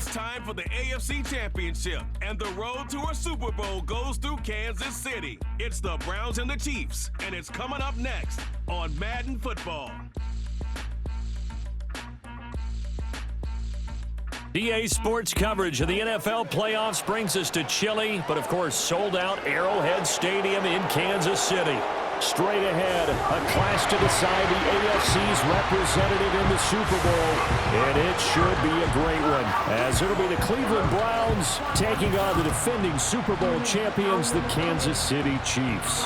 It's time for the AFC Championship, and the road to a Super Bowl goes through Kansas City. It's the Browns and the Chiefs, and it's coming up next on Madden Football. EA Sports coverage of the NFL playoffs brings us to chilly, but of course sold out Arrowhead Stadium in Kansas City. Straight ahead, a clash to decide the AFC's representative in the Super Bowl, and it should be a great one, as it'll be the Cleveland Browns taking on the defending Super Bowl champions, the Kansas City Chiefs.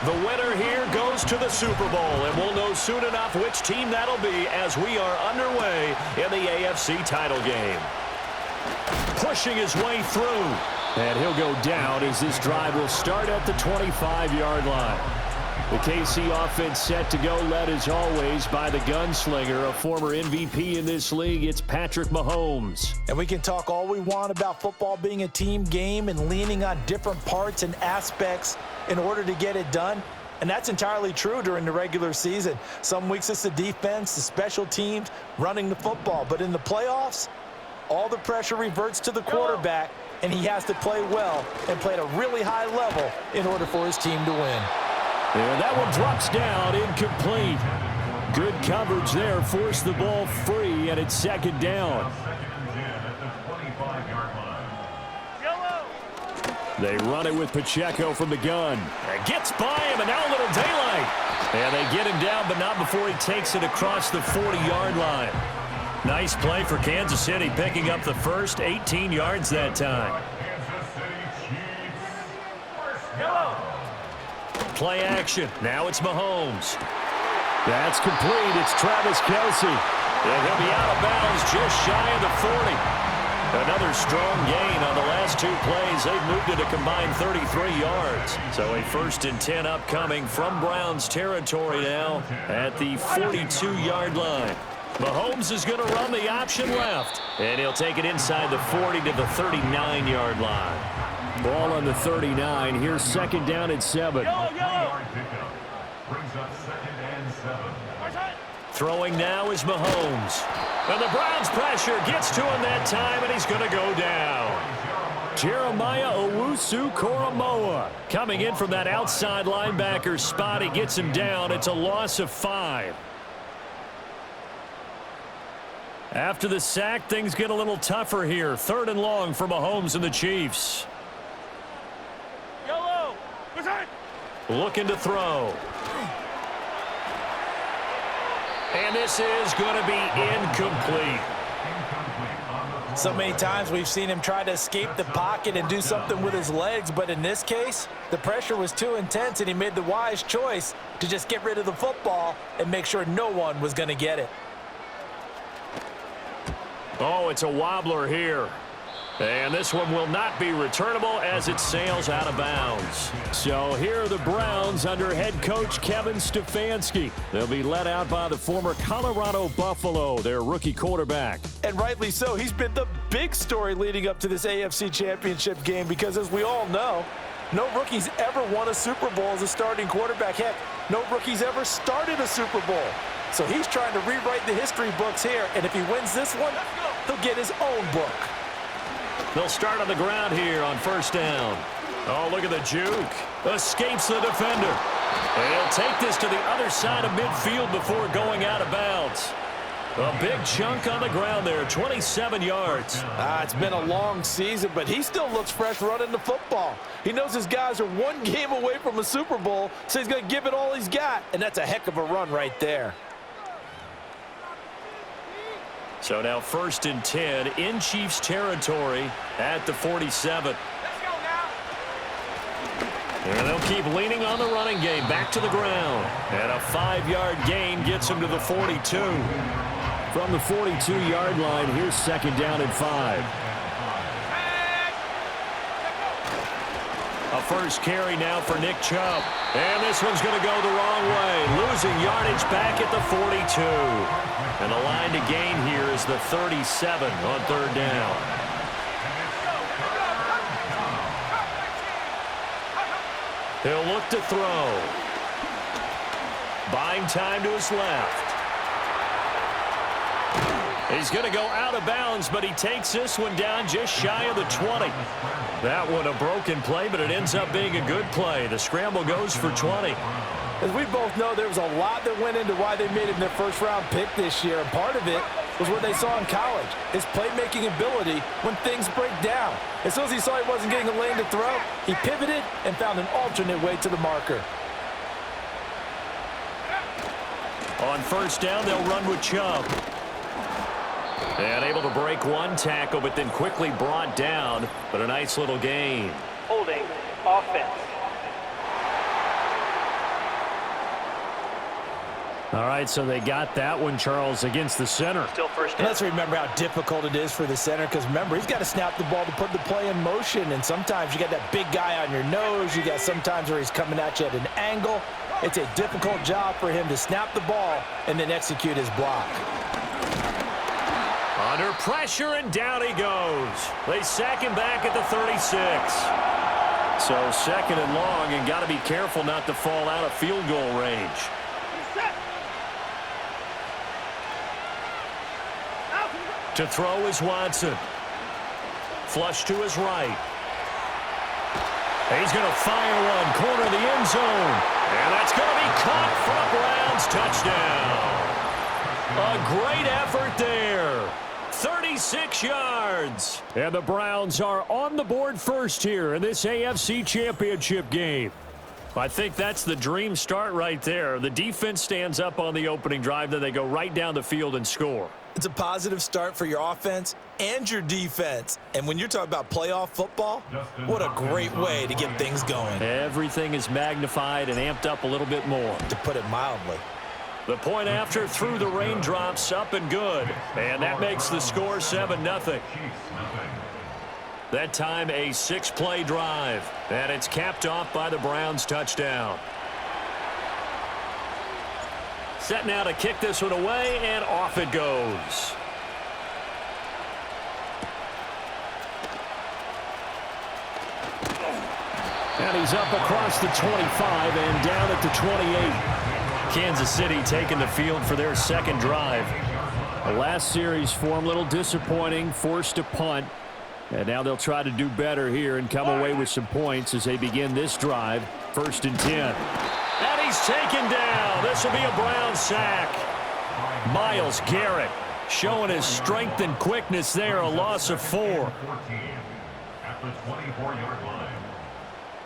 The winner here goes to the Super Bowl, and we'll know soon enough which team that'll be as we are underway in the AFC title game. Pushing his way through, and he'll go down as this drive will start at the 25-yard line. The KC offense set to go, led as always by the gunslinger, a former MVP in this league. It's Patrick Mahomes. And we can talk all we want about football being a team game and leaning on different parts and aspects in order to get it done. And that's entirely true during the regular season. Some weeks it's the defense, the special teams, running the football. But in the playoffs, all the pressure reverts to the quarterback, and he has to play well and play at a really high level in order for his team to win. And that one drops down, incomplete. Good coverage there, forced the ball free, and it's second down. They run it with Pacheco from the gun. It gets by him, and now a little daylight. And they get him down, but not before he takes it across the 40-yard line. Nice play for Kansas City, picking up the first 18 yards that time. Play action. Now it's Mahomes. That's complete. It's Travis Kelce. And he'll be out of bounds just shy of the 40. Another strong gain on the last two plays. They've moved it a combined 33 yards. So a 1st and 10 upcoming from Browns territory now at the 42-yard line. Mahomes is going to run the option left. And he'll take it inside the 40 to the 39-yard line. Ball on the 39. Here's second down at 7. Throwing now is Mahomes. And the Browns pressure gets to him that time, and he's going to go down. Jeremiah Owusu-Koramoah coming in from that outside linebacker spot. He gets him down. It's a loss of 5. After the sack, things get a little tougher here. 3rd and long for Mahomes and the Chiefs. Looking to throw. And this is going to be incomplete. So many times we've seen him try to escape the pocket and do something with his legs, but in this case, the pressure was too intense, and he made the wise choice to just get rid of the football and make sure no one was going to get it. Oh, it's a wobbler here. And this one will not be returnable as it sails out of bounds. So here are the Browns under head coach Kevin Stefanski. They'll be led out by the former Colorado Buffalo, their rookie quarterback. And rightly so. He's been the big story leading up to this AFC Championship game because, as we all know, no rookie's ever won a Super Bowl as a starting quarterback. Heck, no rookie's ever started a Super Bowl. So he's trying to rewrite the history books here, and if he wins this one, he'll get his own book. They'll start on the ground here on 1st down. Oh, look at the juke. Escapes the defender. And he'll take this to the other side of midfield before going out of bounds. A big chunk on the ground there, 27 yards. It's been a long season, but he still looks fresh running the football. He knows his guys are one game away from a Super Bowl, so he's going to give it all he's got, and that's a heck of a run right there. So now 1st and 10 in Chiefs territory at the 47. And they'll keep leaning on the running game back to the ground. And a 5-yard gain gets him to the 42. From the 42-yard line, here's 2nd down and 5. A first carry now for Nick Chubb. And this one's going to go the wrong way. Losing yardage back at the 42. And the line to gain here is the 37 on third down. He'll look to throw. Buying time to his left. He's going to go out of bounds, but he takes this one down just shy of the 20. That one a broken play, but it ends up being a good play. The scramble goes for 20. As we both know, there was a lot that went into why they made him their first-round pick this year, and part of it was what they saw in college, his playmaking ability when things break down. As soon as he saw he wasn't getting a lane to throw, he pivoted and found an alternate way to the marker. On first down, they'll run with Chubb. And able to break one tackle, but then quickly brought down, but a nice little gain. Holding offense. All right, so they got that one, Charles, against the center. Still first down. Let's remember how difficult it is for the center, because remember, he's got to snap the ball to put the play in motion, and sometimes you got that big guy on your nose. You got sometimes where he's coming at you at an angle. It's a difficult job for him to snap the ball and then execute his block. Under pressure, and down he goes. They sack him back at the 36. So second and long, and got to be careful not to fall out of field goal range. To throw is Watson. Flush to his right. He's going to fire one, corner of the end zone. And that's going to be caught for a Browns touchdown. A great effort there. 36 yards. And the Browns are on the board first here in this AFC Championship game. I think that's the dream start right there. The defense stands up on the opening drive, then they go right down the field and score. It's a positive start for your offense and your defense. And when you're talking about playoff football, what a great way to get things going. Everything is magnified and amped up a little bit more. To put it mildly. The point after through the raindrops, up and good. And that makes the score 7-0. That time a 6-play drive. And it's capped off by the Browns touchdown. Set now to kick this one away, and off it goes. And he's up across the 25 and down at the 28. Kansas City taking the field for their second drive. The last series for them, a little disappointing, forced a punt. And now they'll try to do better here and come away with some points as they begin this drive. 1st and 10. And he's taken down. This will be a Brown sack. Myles Garrett showing his strength and quickness there. A loss of 4.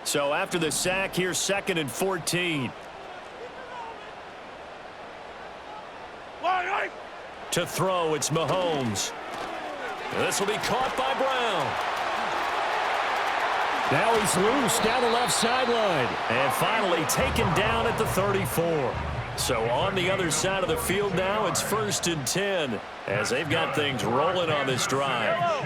So after the sack, here's 2nd and 14. To throw, it's Mahomes. This will be caught by Brown. Now he's loose down the left sideline. And finally taken down at the 34. So on the other side of the field now, it's 1st and 10 as they've got things rolling on this drive.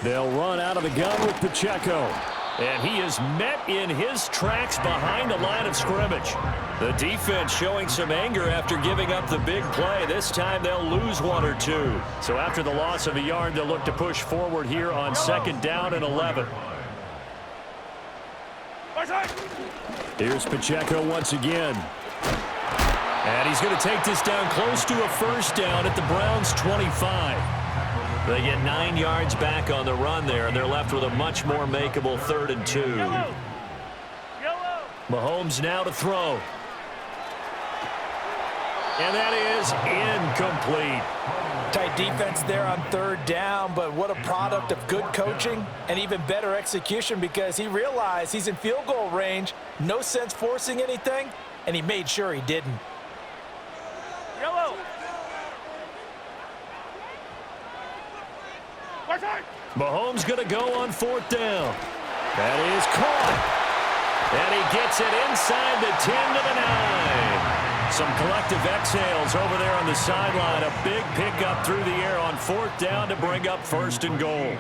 They'll run out of the gun with Pacheco. And he is met in his tracks behind the line of scrimmage. The defense showing some anger after giving up the big play. This time they'll lose 1 or 2. So after the loss of a yard, they'll look to push forward here on 2nd down and 11. Here's Pacheco once again. And he's going to take this down close to a 1st down at the Browns' 25. They get 9 yards back on the run there, and they're left with a much more makeable 3rd and 2. Mahomes now to throw. And that is incomplete. Tight defense there on 3rd down, but what a product of good coaching and even better execution, because he realized he's in field goal range, no sense forcing anything, and he made sure he didn't. Mahomes going to go on 4th down. That is caught. And he gets it inside the 10 to the 9. Some collective exhales over there on the sideline. A big pickup through the air on 4th down to bring up 1st and goal.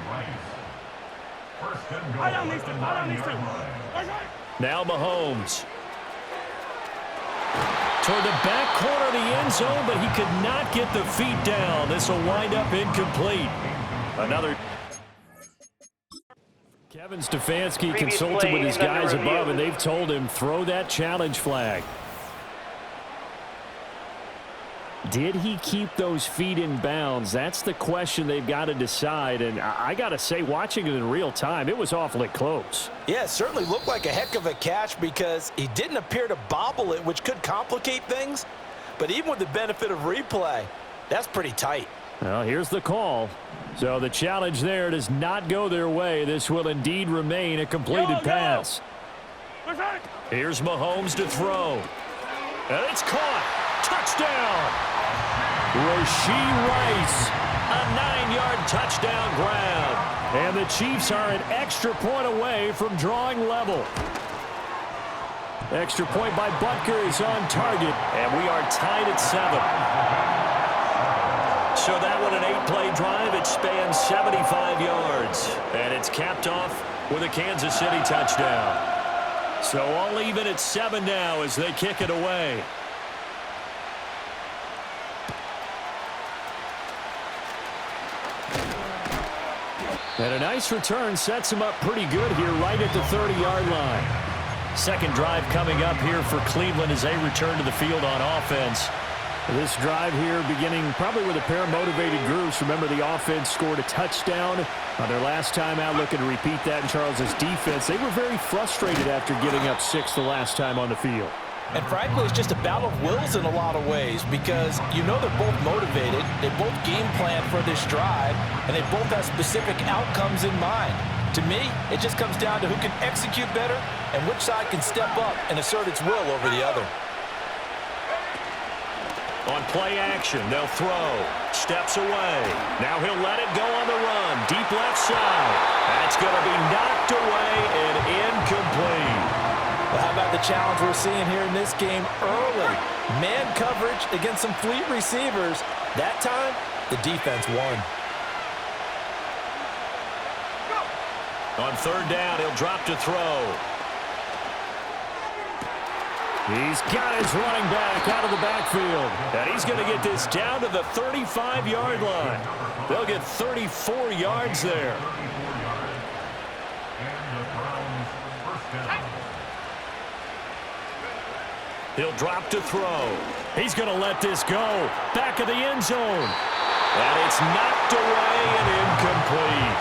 Now Mahomes. toward the back corner of the end zone, but he could not get the feet down. This will wind up incomplete. Another. Kevin Stefanski consulted with his guys above, and they've told him throw that challenge flag. Did he keep those feet in bounds? That's the question they've got to decide. And I got to say, watching it in real time, it was awfully close. Yeah, it certainly looked like a heck of a catch because he didn't appear to bobble it, which could complicate things. But even with the benefit of replay, that's pretty tight. Well, here's the call. So the challenge there does not go their way. This will indeed remain a completed pass. Here's Mahomes to throw. And it's caught. Touchdown. Rashee Rice, a 9-yard touchdown grab. And the Chiefs are an extra point away from drawing level. Extra point by Butker is on target, and we are tied at 7. So that one, an 8-play drive. It spans 75 yards, and it's capped off with a Kansas City touchdown. So all even at 7 now as they kick it away. And a nice return sets him up pretty good here right at the 30-yard line. Second drive coming up here for Cleveland as they return to the field on offense. This drive here beginning probably with a pair of motivated groups. Remember, the offense scored a touchdown on their last time out, looking to repeat that in Charles's defense. They were very frustrated after giving up 6 the last time on the field. And frankly, it's just a battle of wills in a lot of ways because you know they're both motivated, they both game plan for this drive, and they both have specific outcomes in mind. To me, it just comes down to who can execute better and which side can step up and assert its will over the other. On play action, they'll throw. Steps away. Now he'll let it go on the run. Deep left side. That's going to be knocked away and incomplete. Well, how about the challenge we're seeing here in this game early? Man coverage against some fleet receivers. That time, the defense won. On third down, he'll drop to throw. He's got his running back out of the backfield. And he's going to get this down to the 35-yard line. They'll get 34 yards there. He'll drop to throw. He's going to let this go. Back of the end zone. And it's knocked away and incomplete.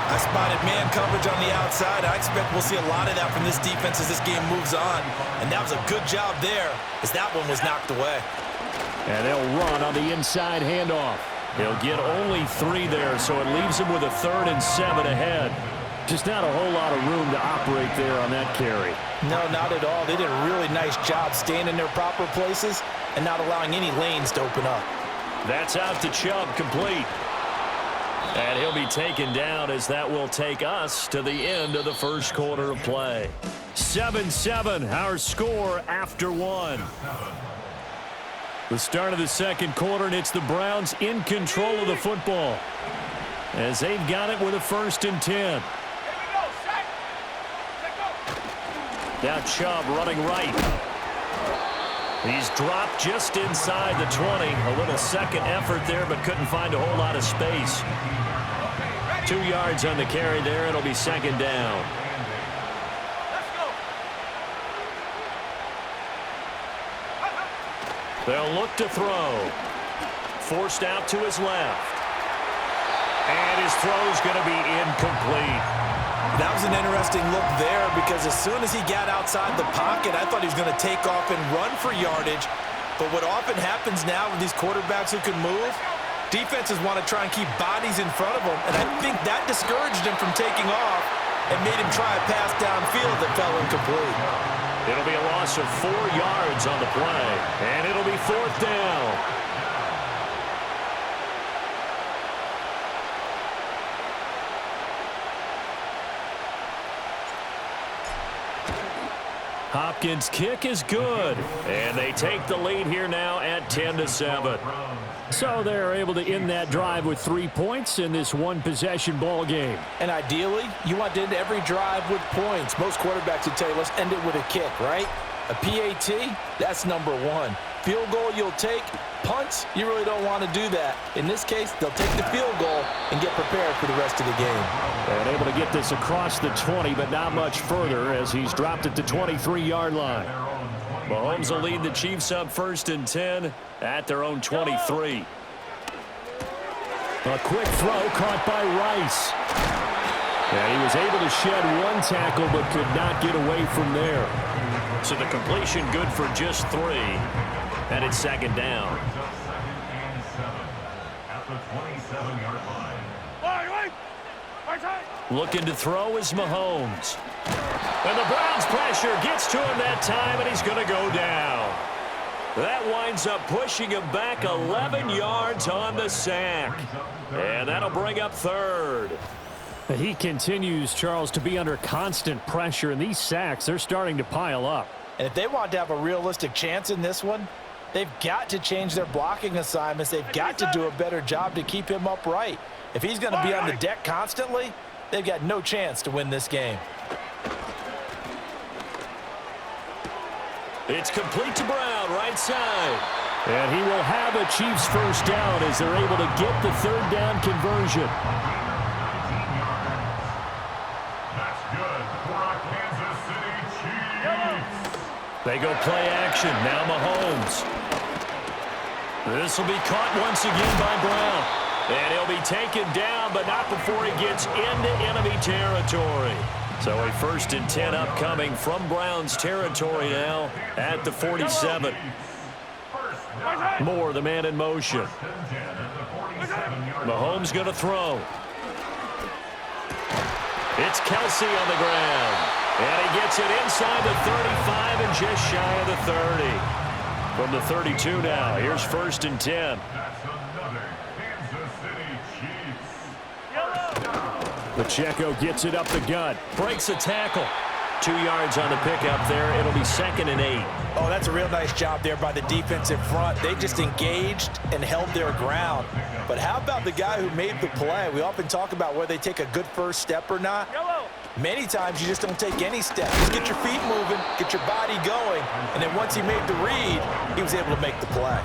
I spotted man coverage on the outside. I expect we'll see a lot of that from this defense as this game moves on. And that was a good job there as that one was knocked away. And they'll run on the inside handoff. He'll get only 3 there, so it leaves him with a 3rd and 7 ahead. Just not a whole lot of room to operate there on that carry. No, not at all. They did a really nice job staying in their proper places and not allowing any lanes to open up. That's out to Chubb, complete. And he'll be taken down as that will take us to the end of the first quarter of play. 7-7, our score after 1. The start of the second quarter, and it's the Browns in control of the football as they've got it with a 1st and 10. Now Chubb running right. He's dropped just inside the 20. A little second effort there, but couldn't find a whole lot of space. 2 yards on the carry there. It'll be 2nd down. They'll look to throw. Forced out to his left. And his throw's going to be incomplete. That was an interesting look there because as soon as he got outside the pocket, I thought he was going to take off and run for yardage. But what often happens now with these quarterbacks who can move, defenses want to try and keep bodies in front of them. And I think that discouraged him from taking off and made him try a pass downfield that fell incomplete. It'll be a loss of 4 yards on the play. And it'll be 4th down. Hopkins' kick is good, and they take the lead here now at 10-7. So they're able to end that drive with 3 points in this one-possession ball game. And ideally, you want to end every drive with points. Most quarterbacks would tell you, let's end it with a kick, right? A PAT, that's number one. Field goal you'll take. Punts, you really don't want to do that. In this case, they'll take the field goal and get prepared for the rest of the game. And able to get this across the 20, but not much further as he's dropped it to 23-yard line. Mahomes will lead the Chiefs up 1st and 10 at their own 23. A quick throw caught by Rice. And he was able to shed one tackle but could not get away from there. So the completion good for just 3. And it's 2nd down. Looking to throw is Mahomes. And the Browns pressure gets to him that time, and he's going to go down. That winds up pushing him back 11 yards on the sack. And that'll bring up 3rd. He continues, Charles, to be under constant pressure, and these sacks, they're starting to pile up. And if they want to have a realistic chance in this one, they've got to change their blocking assignments. They've got to do a better job to keep him upright. If he's going to be on the deck constantly, they've got no chance to win this game. It's complete to Brown, right side. And he will have a Chiefs first down as they're able to get the 3rd down conversion. That's good for a Kansas City Chiefs. They go play action. Now Mahomes. This will be caught once again by Brown. And he'll be taken down, but not before he gets into enemy territory. So a 1st and 10 upcoming from Browns territory now at the 47. Moore, the man in motion. Mahomes going to throw. It's Kelsey on the ground. And he gets it inside the 35 and just shy of the 30. From the 32 now, here's 1st and 10. Pacheco gets it up the gut. Breaks a tackle. 2 yards on the pickup there. It'll be 2nd and 8. Oh, that's a real nice job there by the defensive front. They just engaged and held their ground. But how about the guy who made the play? We often talk about whether they take a good first step or not. Many times you just don't take any steps. Just get your feet moving, get your body going, and then once he made the read, he was able to make the play.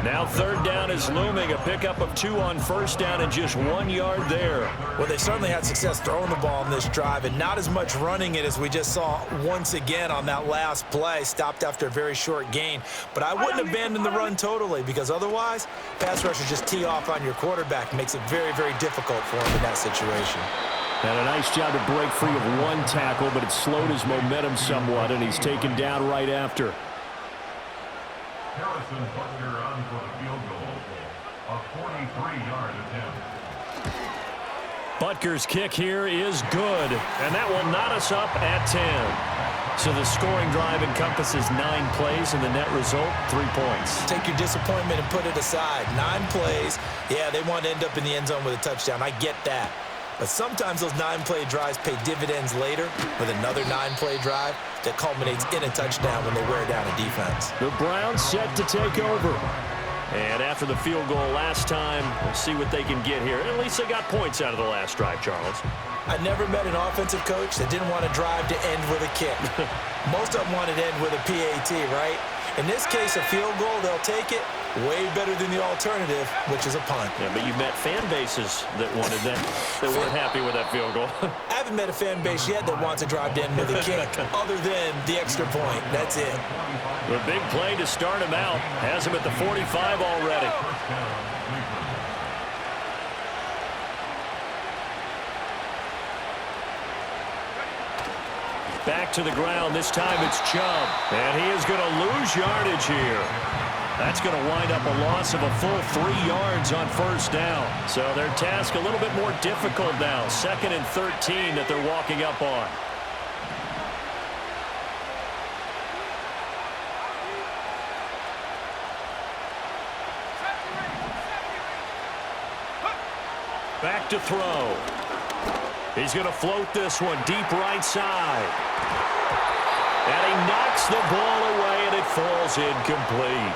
Now 3rd down is looming. A pickup of 2 on 1st down and just 1 yard there. Well, they certainly had success throwing the ball in this drive and not as much running it as we just saw once again on that last play. Stopped after a very short gain. But I wouldn't abandon the run totally because otherwise, pass rushers just tee off on your quarterback. Makes it very, very difficult for him in that situation. And a nice job to break free of 1 tackle, but it slowed his momentum somewhat, and he's taken down right after. Harrison Butker on for the field goal. A 43-yard attempt. Butker's kick here is good, and that will knot us up at 10. So the scoring drive encompasses 9 plays, and the net result, 3 points. Take your disappointment and put it aside. 9 plays. Yeah, they want to end up in the end zone with a touchdown. I get that. But sometimes those 9-play drives pay dividends later with another 9-play drive that culminates in a touchdown when they wear down a defense. The Browns set to take over. And after the field goal last time, we'll see what they can get here. At least they got points out of the last drive, Charles. I never met an offensive coach that didn't want a drive to end with a kick. Most of them wanted to end with a PAT, right? In this case, a field goal, they'll take it. Way better than the alternative, which is a punt. Yeah, but you've met fan bases that wanted that, that weren't happy with that field goal. I haven't met a fan base yet that wants a drive to end with a kick, other than the extra point. That's it. The big play to start him out has him at the 45 already. Back to the ground. This time it's Chubb. And he is going to lose yardage here. That's going to wind up a loss of a full 3 yards on 1st down. So their task a little bit more difficult now. 2nd and 13 that they're walking up on. Back to throw. He's going to float this one deep right side. And he knocks the ball away, and it falls incomplete.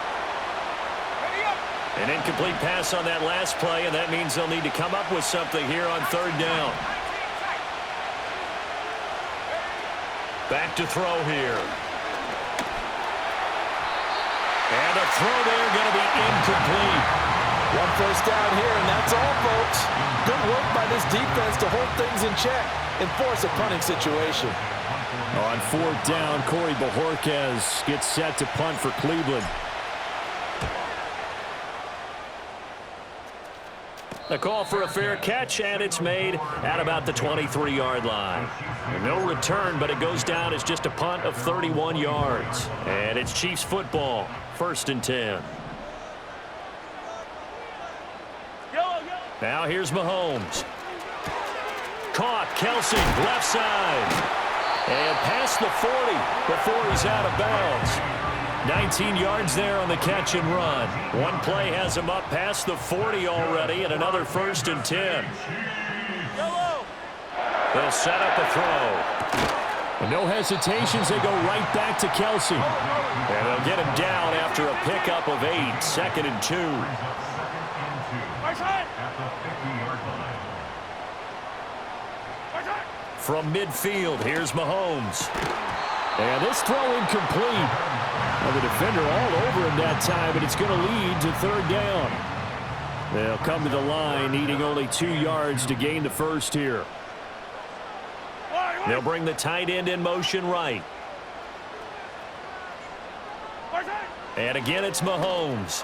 An incomplete pass on that last play, and that means they'll need to come up with something here on 3rd down. Back to throw here. And the throw there going to be incomplete. One first down here, and that's all, folks. Good work by this defense to hold things in check and force a punting situation. On fourth down, Corey Bojorquez gets set to punt for Cleveland. A call for a fair catch, and it's made at about the 23-yard line. No return, but it goes down as just a punt of 31 yards. And it's Chiefs football, 1st and 10. Now here's Mahomes. Caught, Kelsey, left side. And past the 40 before he's out of bounds. 19 yards there on the catch and run. One play has him up past the 40 already, and another 1st and 10. They'll set up a throw. No hesitations, they go right back to Kelsey. And they'll get him down after a pickup of 8, 2nd and 2. From midfield, here's Mahomes. And this throw incomplete. Well, the defender all over him that time, but it's going to lead to 3rd down. They'll come to the line, needing only 2 yards to gain the first here. They'll bring the tight end in motion right. And again, it's Mahomes.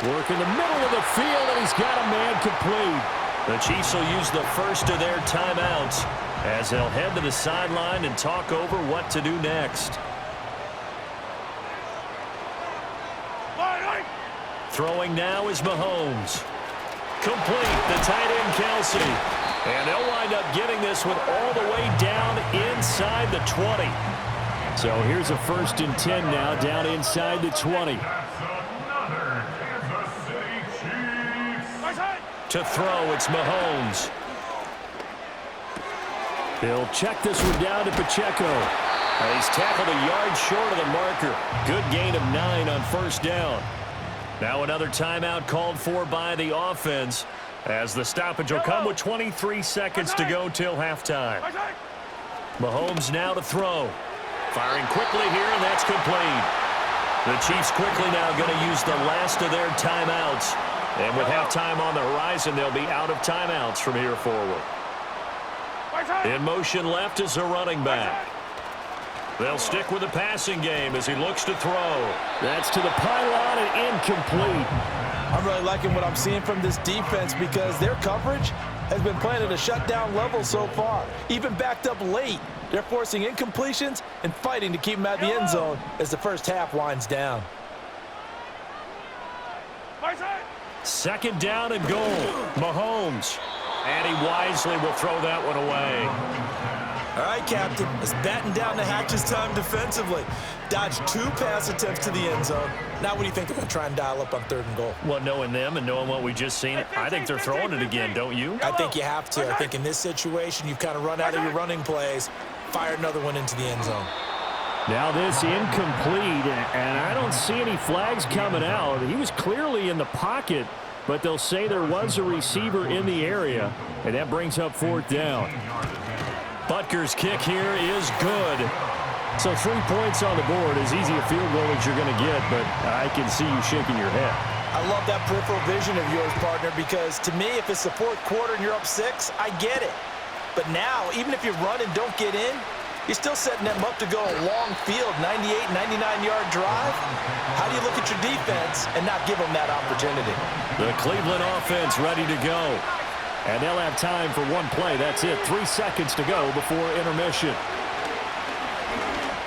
Work in the middle of the field, and he's got a man complete. The Chiefs will use the first of their timeouts as they'll head to the sideline and talk over what to do next. Throwing now is Mahomes. Complete, the tight end Kelsey. And they'll wind up getting this one all the way down inside the 20. So here's a 1st and 10 now, down inside the 20. To throw, it's Mahomes. They'll check this one down to Pacheco. He's tackled a yard short of the marker. Good gain of 9 on 1st down. Now another timeout called for by the offense as the stoppage will come with 23 seconds to go till halftime. Mahomes now to throw. Firing quickly here, and that's complete. The Chiefs quickly now going to use the last of their timeouts. And with halftime on the horizon, they'll be out of timeouts from here forward. In motion left is a running back. They'll stick with the passing game as he looks to throw. That's to the pylon and incomplete. I'm really liking what I'm seeing from this defense because their coverage has been playing at a shutdown level so far. Even backed up late, they're forcing incompletions and fighting to keep them out of the end zone as the first half winds down. 2nd down and goal. Mahomes. And he wisely will throw that one away. All right, Captain, it's batten down the hatches time defensively. Dodged 2 pass attempts to the end zone. Now what do you think they're going to try and dial up on 3rd and goal? Well, knowing them and knowing what we just seen, I think they're throwing it again, don't you? I think you have to. I think in this situation, you've kind of run out of your running plays. Fire another one into the end zone. Now this incomplete, and I don't see any flags coming out. He was clearly in the pocket, but they'll say there was a receiver in the area, and that brings up 4th down. Butker's kick here is good. So 3 points on the board, as easy a field goal as you're going to get, but I can see you shaking your head. I love that peripheral vision of yours, partner, because to me, if it's the 4th quarter and you're up 6, I get it. But now, even if you run and don't get in, you're still setting them up to go a long field, 98, 99-yard drive. How do you look at your defense and not give them that opportunity? The Cleveland offense ready to go. And they'll have time for one play. That's it. 3 seconds to go before intermission.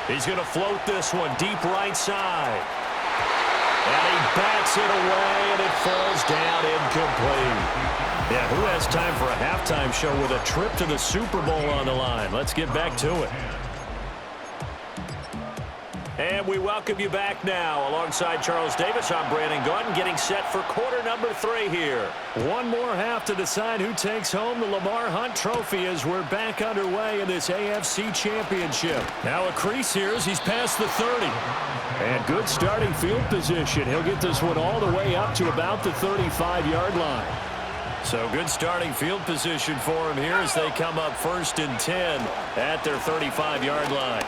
He's going to float this one deep right side. And he bats it away, and it falls down incomplete. Yeah, who has time for a halftime show with a trip to the Super Bowl on the line? Let's get back to it. And we welcome you back now. Alongside Charles Davis, I'm Brandon Gordon, getting set for quarter number 3 here. One more half to decide who takes home the Lamar Hunt Trophy as we're back underway in this AFC Championship. Now a crease here as he's past the 30. And good starting field position. He'll get this one all the way up to about the 35-yard line. So good starting field position for him here as they come up 1st and 10 at their 35-yard line.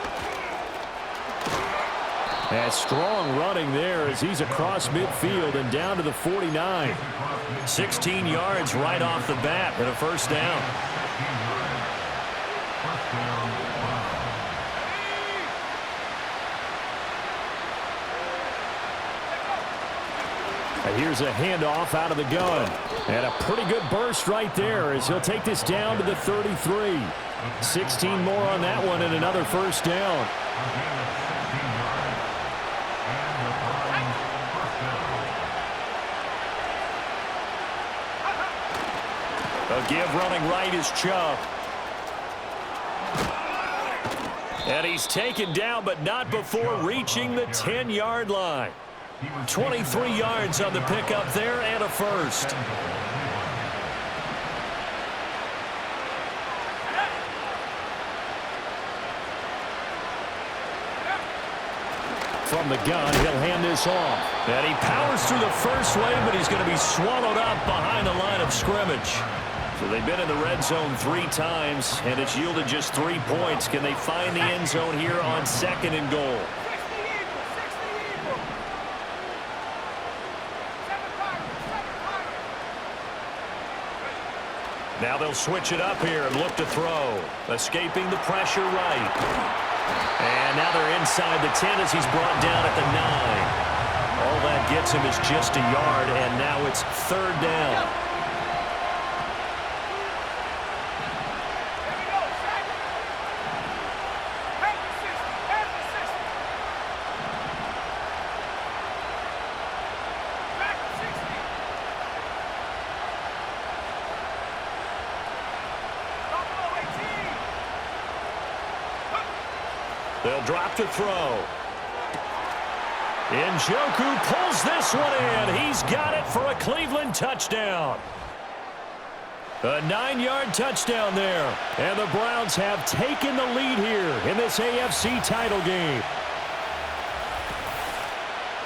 And strong running there as he's across midfield and down to the 49. 16 yards right off the bat and a first down. And here's a handoff out of the gun. And a pretty good burst right there as he'll take this down to the 33. 16 more on that one and another first down. A give running right is Chubb. And he's taken down, but not before reaching the 10-yard line. 23 yards on the pickup there and a first. From the gun, he'll hand this off. And he powers through the first wave, but he's going to be swallowed up behind the line of scrimmage. So they've been in the red zone 3 times, and it's yielded just 3 points. Can they find the end zone here on 2nd and goal? Now they'll switch it up here and look to throw. Escaping the pressure right. And now they're inside the 10 as he's brought down at the 9. All that gets him is just a yard, and now it's 3rd down. They'll drop to throw. Njoku pulls this one in. He's got it for a Cleveland touchdown. A 9-yard touchdown there. And the Browns have taken the lead here in this AFC title game.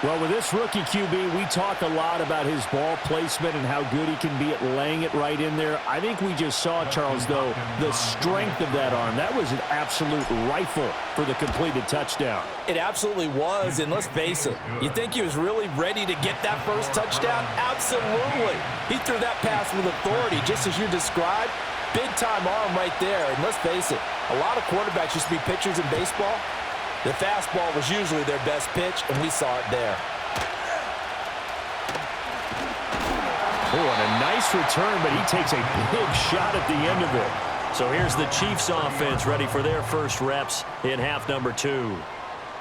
Well, with this rookie QB, we talk a lot about his ball placement and how good he can be at laying it right in there. I think we just saw, Charles, though, the strength of that arm. That was an absolute rifle for the completed touchdown. It absolutely was, and let's face it, you think he was really ready to get that first touchdown? Absolutely. He threw that pass with authority, just as you described. Big-time arm right there, and let's face it, a lot of quarterbacks used to be pitchers in baseball. The fastball was usually their best pitch, and we saw it there. Oh, and a nice return, but he takes a big shot at the end of it. So here's the Chiefs offense ready for their first reps in half number 2.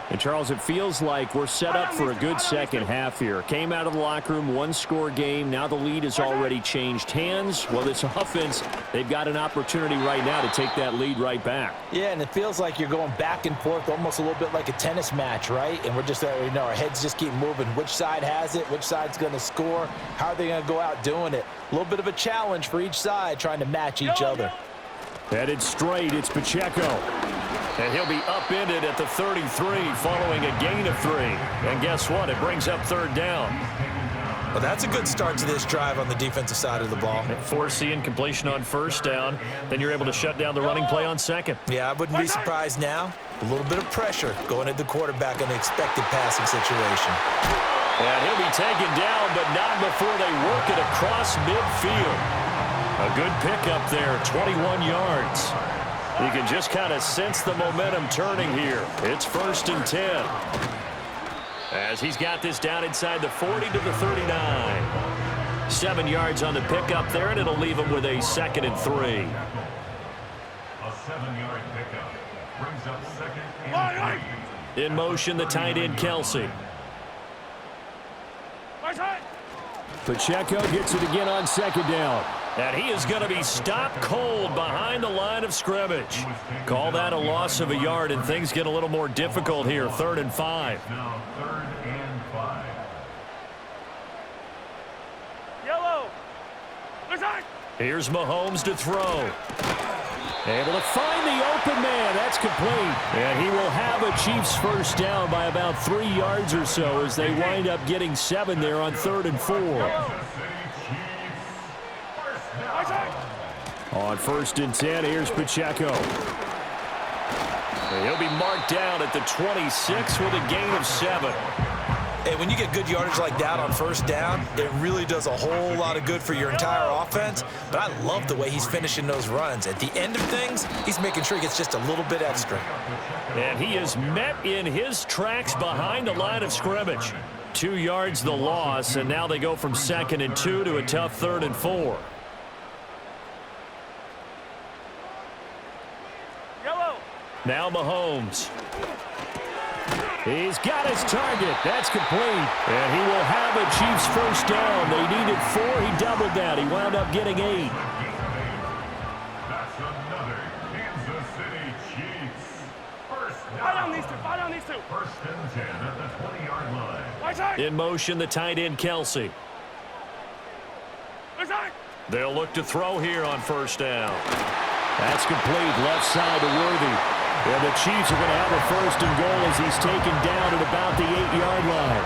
And, Charles, it feels like we're set up for a good second half here. Came out of the locker room, 1-score game. Now the lead has already changed hands. Well, this offense, they've got an opportunity right now to take that lead right back. Yeah, and it feels like you're going back and forth almost a little bit like a tennis match, right? And we're just, our heads just keep moving. Which side has it? Which side's going to score? How are they going to go out doing it? A little bit of a challenge for each side trying to match each other. Headed straight, it's Pacheco. And he'll be upended at the 33 following a gain of 3. And guess what? It brings up 3rd down. Well, that's a good start to this drive on the defensive side of the ball. Forcing completion on 1st down. Then you're able to shut down the running play on 2nd. Yeah, I wouldn't be surprised now. A little bit of pressure going at the quarterback in the expected passing situation. And he'll be taken down, but not before they work it across midfield. A good pickup there, 21 yards. You can just kind of sense the momentum turning here. It's 1st and 10. As he's got this down inside the 40 to the 39. 7 yards on the pickup there, and it'll leave him with a 2nd and 3. A 7-yard pickup brings up 2nd and 3. In motion, the tight end, Kelsey. Pacheco gets it again on 2nd down. And he is going to be stopped cold behind the line of scrimmage. Call that a loss of a yard, and things get a little more difficult here. 3rd and 5. Now 3rd and 5. Yellow. Here's Mahomes to throw. Able to find the open man. That's complete. And he will have a Chiefs first down by about 3 yards or so as they wind up getting 7 there on 3rd and 4. On 1st and 10, here's Pacheco. And he'll be marked down at the 26 with a gain of 7. Hey, when you get good yardage like that on first down, it really does a whole lot of good for your entire offense. But I love the way he's finishing those runs. At the end of things, he's making sure he gets just a little bit extra. And he is met in his tracks behind the line of scrimmage. 2 yards the loss, and now they go from 2nd and 2 to a tough 3rd and 4. Yellow. Now Mahomes. He's got his target. That's complete. And he will have a Chiefs first down. They needed 4. He doubled that. He wound up getting 8. That's another Kansas City Chiefs. First down. Fight on these two. Fight on these two. First and 10 at the 20-yard line. Right side. In motion, the tight end, Kelsey. Right side. They'll look to throw here on first down. That's complete. Left side to Worthy. And the Chiefs are going to have a first and goal as he's taken down at about the 8-yard line.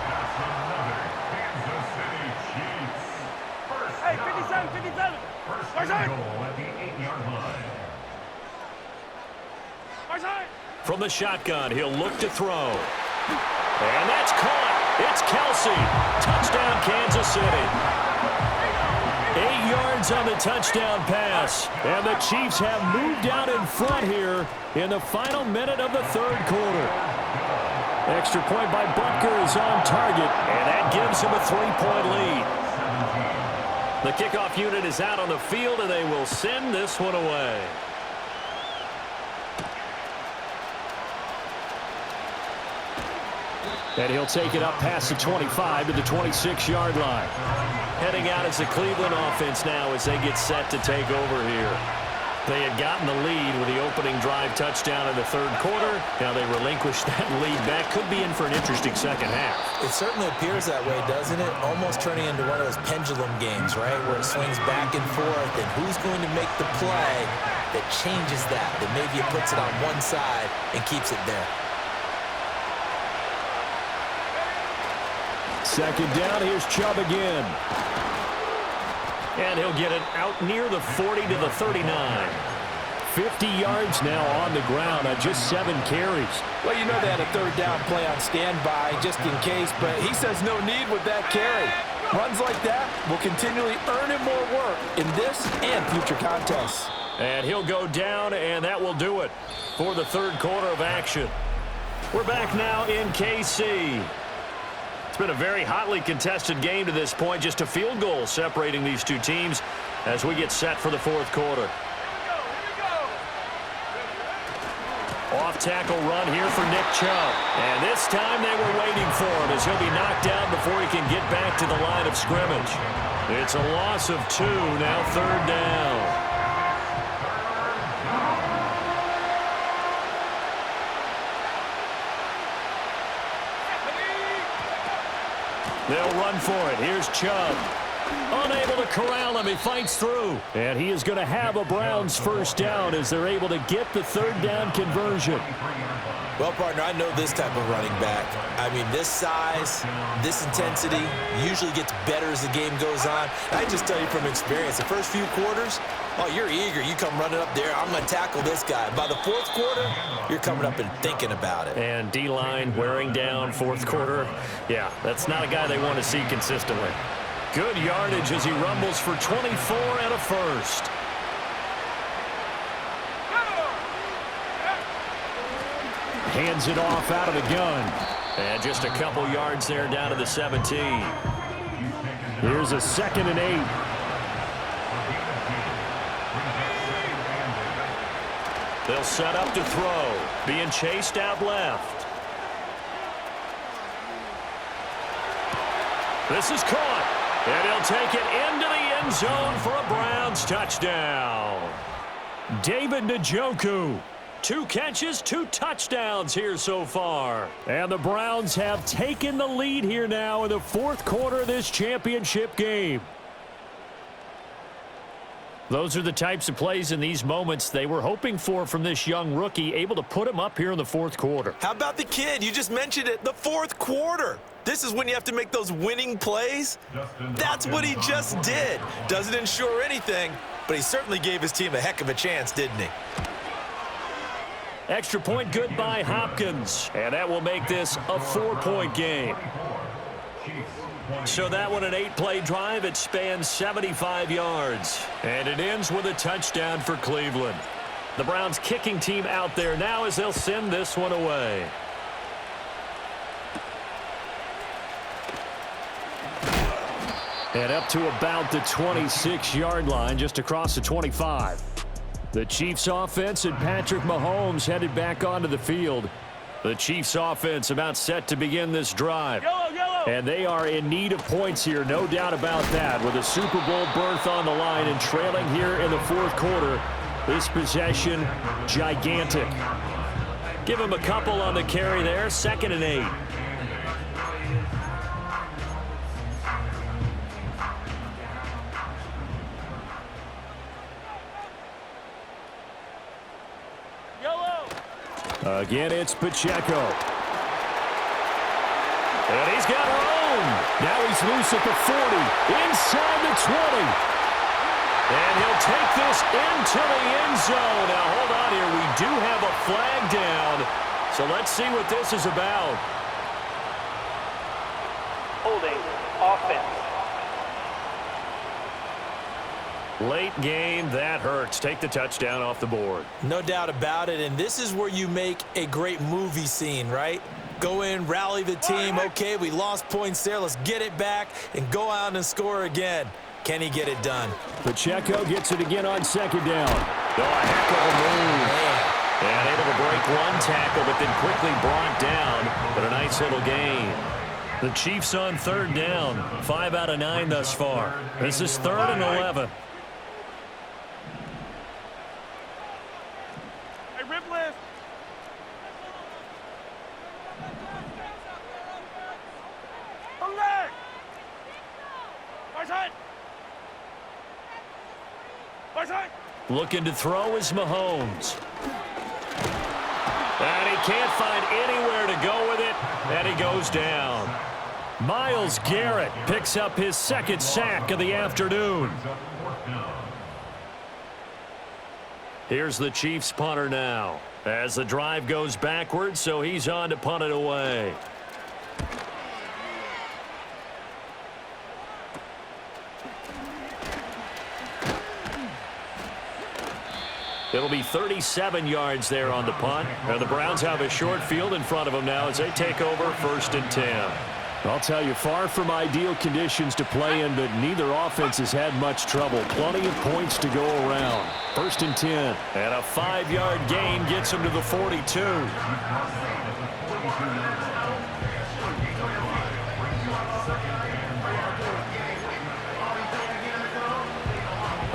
That's another Kansas City Chiefs. First Hey, down. 57, 57. First Right and side. goal at the 8-yard line. Right side. From the shotgun, he'll look to throw. And that's caught. It's Kelsey. Touchdown, Kansas City. 8 yards on the touchdown pass. And the Chiefs have moved out in front here in the final minute of the 3rd quarter. Extra point by Butker is on target, and that gives him a 3-point lead. The kickoff unit is out on the field, and they will send this one away. And he'll take it up past the 25 to the 26-yard line. Heading out is the Cleveland offense now as they get set to take over here. They had gotten the lead with the opening drive touchdown in the 3rd quarter. Now they relinquish that lead back. Could be in for an interesting second half. It certainly appears that way, doesn't it? Almost turning into one of those pendulum games, right, where it swings back and forth, and who's going to make the play that changes that maybe it puts it on one side and keeps it there. Second down, here's Chubb again. And he'll get it out near the 40 to the 39. 50 yards now on the ground on just 7 carries. Well, you know they had a 3rd down play on standby just in case, but he says no need with that carry. Runs like that will continually earn him more work in this and future contests. And he'll go down, and that will do it for the 3rd quarter of action. We're back now in KC. It's been a very hotly contested game to this point. Just a field goal separating these two teams as we get set for the 4th quarter. Off tackle run here for Nick Chubb. And this time they were waiting for him as he'll be knocked down before he can get back to the line of scrimmage. It's a loss of 2, now 3rd down. They'll run for it. Here's Chubb. Unable to corral him. He fights through. And he is going to have a Browns first down as they're able to get the 3rd down conversion. Well, partner, I know this type of running back. I mean, this size, this intensity usually gets better as the game goes on. And I just tell you from experience, the first few quarters, oh, you're eager. You come running up there, I'm going to tackle this guy. By the 4th quarter, you're coming up and thinking about it. And D-line wearing down 4th quarter. Yeah, that's not a guy they want to see consistently. Good yardage as he rumbles for 24 and a first. Hands it off out of the gun. And just a couple yards there down to the 17. Here's a 2nd and 8. They'll set up to throw. Being chased out left. This is caught. And he'll take it into the end zone for a Browns touchdown. David Njoku. 2 catches, 2 touchdowns here so far. And the Browns have taken the lead here now in the 4th quarter of this championship game. Those are the types of plays in these moments they were hoping for from this young rookie, able to put him up here in the 4th quarter. How about the kid? You just mentioned it, the 4th quarter. This is when you have to make those winning plays. That's what he just did. Doesn't ensure anything, but he certainly gave his team a heck of a chance, didn't he? Extra point good by Hopkins. And that will make this a 4-point game. So that one an 8-play drive. It spans 75 yards. And it ends with a touchdown for Cleveland. The Browns kicking team out there now as they'll send this one away. And up to about the 26-yard line, just across the 25. The Chiefs offense and Patrick Mahomes headed back onto the field. The Chiefs offense about set to begin this drive. And they are in need of points here, no doubt about that. With a Super Bowl berth on the line and trailing here in the fourth quarter, this possession, gigantic. Give him a couple on the carry there, 2nd and 8. Again, it's Pacheco. And he's got room. Now he's loose at the 40, inside the 20. And he'll take this into the end zone. Now, hold on here. We do have a flag down. So let's see what this is about. Holding offense. Late game, that hurts. Take the touchdown off the board. No doubt about it, and this is where you make a great movie scene, right? Go in, rally the team. Okay, we lost points there. Let's get it back and go out and score again. Can he get it done? Pacheco gets it again on 2nd down. Oh, a heck of a move. And able to break one tackle, but then quickly brought down. But a nice little gain. The Chiefs on 3rd down. 5 out of 9 thus far. This is 3rd and 11. Looking to throw is Mahomes. And he can't find anywhere to go with it, and he goes down. Myles Garrett picks up his 2nd sack of the afternoon. Here's the Chiefs punter now. As the drive goes backwards, so he's on to punt it away. It'll be 37 yards there on the punt. Now the Browns have a short field in front of them now as they take over 1st and 10. I'll tell you, far from ideal conditions to play in, but neither offense has had much trouble. Plenty of points to go around. 1st and 10. And a 5-yard gain gets him to the 42.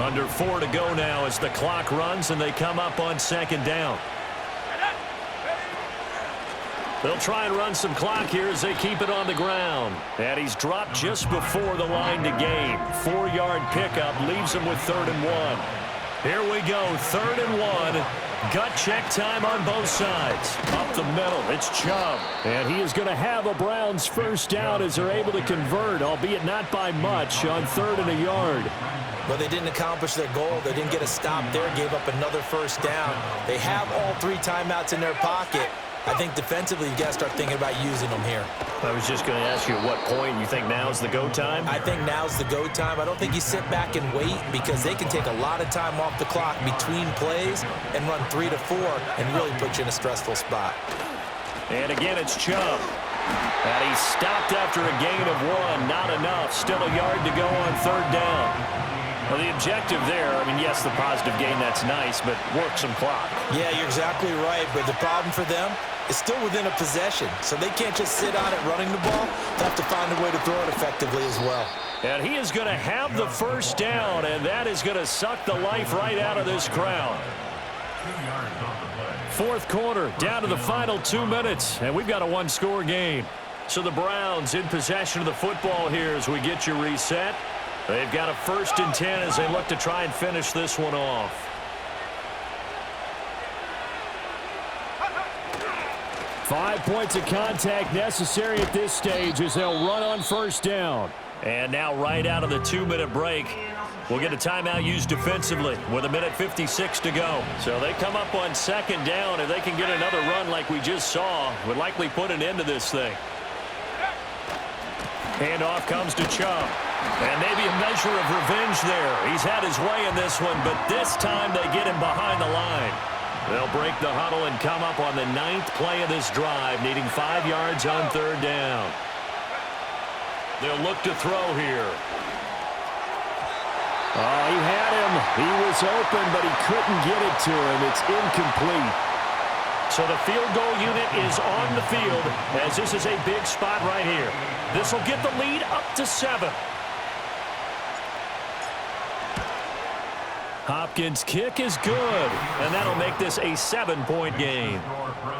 Under 4 to go now as the clock runs and they come up on 2nd down. They'll try and run some clock here as they keep it on the ground. And he's dropped just before the line to gain. 4-yard pickup leaves him with 3rd and 1. Here we go, 3rd and 1. Gut check time on both sides. Up the middle, it's Chubb. And he is going to have a Browns 1st down as they're able to convert, albeit not by much, on 3rd and a yard. But they didn't accomplish their goal. They didn't get a stop there, gave up another 1st down. They have all 3 timeouts in their pocket. I think defensively you got to start thinking about using them here. I was just going to ask you at what point you think now's the go time? I think now's the go time. I don't think you sit back and wait because they can take a lot of time off the clock between plays and run 3 to 4 and really put you in a stressful spot. And again, it's Chubb. And he stopped after a gain of 1. Not enough. Still a yard to go on 3rd down. Well, the objective there, I mean, yes, the positive gain, that's nice, but work some clock. Yeah, you're exactly right, but the problem for them is still within a possession, so they can't just sit on it running the ball. They have to find a way to throw it effectively as well. And he is going to have the 1st down, and that is going to suck the life right out of this crowd. 4th quarter, down to the final 2 minutes, and we've got a 1-score game. So the Browns in possession of the football here as we get you reset. They've got a 1st and 10 as they look to try and finish this one off. Five points of contact necessary at this stage as they'll run on 1st down. And now right out of the 2-minute break, we'll get a timeout used defensively with 1:56 to go. So they come up on 2nd down. If they can get another run like we just saw, would likely put an end to this thing. Handoff comes to Chubb. And maybe a measure of revenge there. He's had his way in this one, but this time they get him behind the line. They'll break the huddle and come up on the 9th play of this drive, needing 5 yards on 3rd down. They'll look to throw here. Oh, he had him. He was open, but he couldn't get it to him. It's incomplete. So the field goal unit is on the field as this is a big spot right here. This will get the lead up to 7. Hopkins' kick is good, and that'll make this a 7-point game.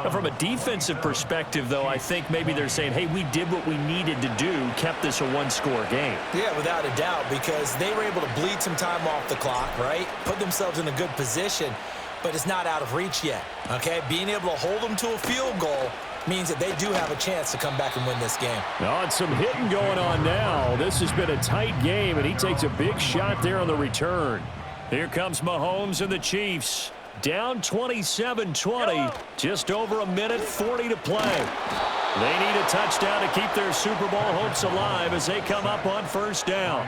Now, from a defensive perspective, though, I think maybe they're saying, hey, we did what we needed to do, kept this a 1-score game. Yeah, without a doubt, because they were able to bleed some time off the clock, right? Put themselves in a good position, but it's not out of reach yet, okay? Being able to hold them to a field goal means that they do have a chance to come back and win this game. Oh, and some hitting going on now. This has been a tight game, and he takes a big shot there on the return. Here comes Mahomes and the Chiefs. Down 27-20, just over 1:40 to play. They need a touchdown to keep their Super Bowl hopes alive as they come up on 1st down.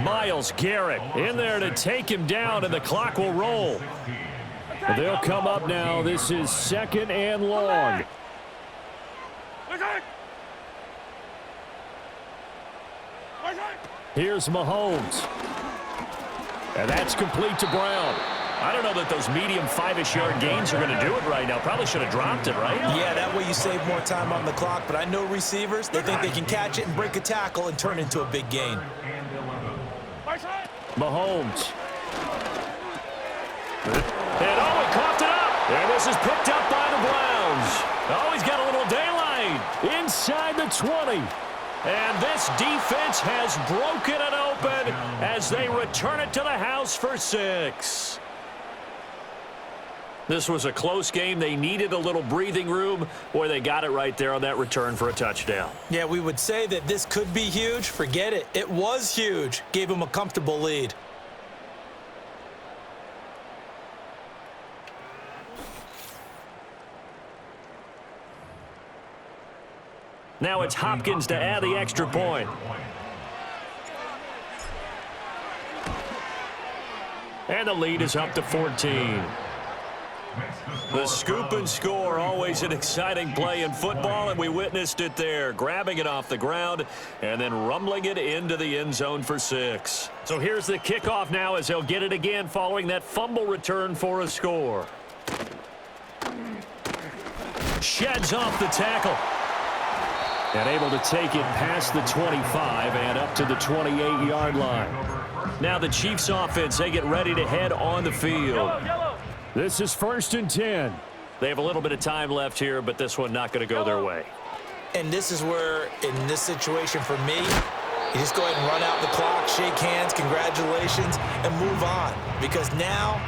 Myles Garrett in there to take him down, and the clock will roll. They'll come up now. This is 2nd and long. Here's Mahomes. And that's complete to Brown. I don't know that those medium 5-ish yard gains are going to do it right now. Probably should have dropped it, right? Yeah, that way you save more time on the clock. But I know receivers, they think they can catch it and break a tackle and turn into a big gain. Mahomes. And oh, he coughed it up. And this is picked up by the Browns. Oh, he's got a little daylight. Inside the 20. And this defense has broken it open as they return it to the house for 6. This was a close game. They needed a little breathing room. Boy, they got it right there on that return for a touchdown. Yeah, we would say that this could be huge. Forget it. It was huge. Gave them a comfortable lead. Now it's Hopkins to add the extra point. And the lead is up to 14. The scoop and score, always an exciting play in football, and we witnessed it there, grabbing it off the ground and then rumbling it into the end zone for 6. So here's the kickoff now as they'll get it again following that fumble return for a score. Sheds off the tackle. And able to take it past the 25 and up to the 28-yard line. Now the Chiefs offense, they get ready to head on the field. This is 1st and 10. They have a little bit of time left here, but this one not going to go their way. And this is where, in this situation for me, you just go ahead and run out the clock, shake hands, congratulations, and move on. Because now,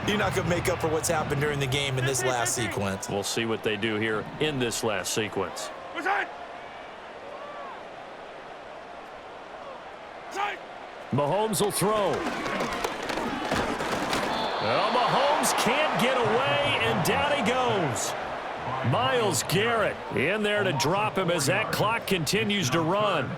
you're not going to make up for what's happened during the game in this last sequence. We'll see what they do here in this last sequence. Mahomes will throw. Well, Mahomes can't get away, and down he goes. Myles Garrett in there to drop him as that clock continues to run.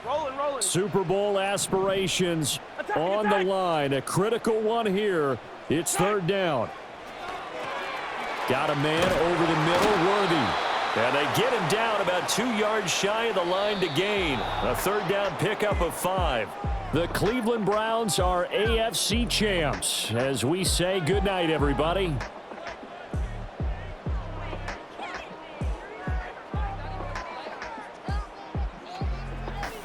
Rolling. Super Bowl aspirations on the line. A critical one here. It's 3rd down. Got a man over the middle, Worthy. And they get him down about 2 yards shy of the line to gain. A 3rd down pickup of 5. The Cleveland Browns are AFC champs. As we say goodnight, everybody.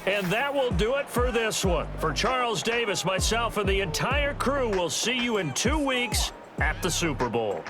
And that will do it for this one. For Charles Davis, myself, and the entire crew, we'll see you in 2 weeks at the Super Bowl.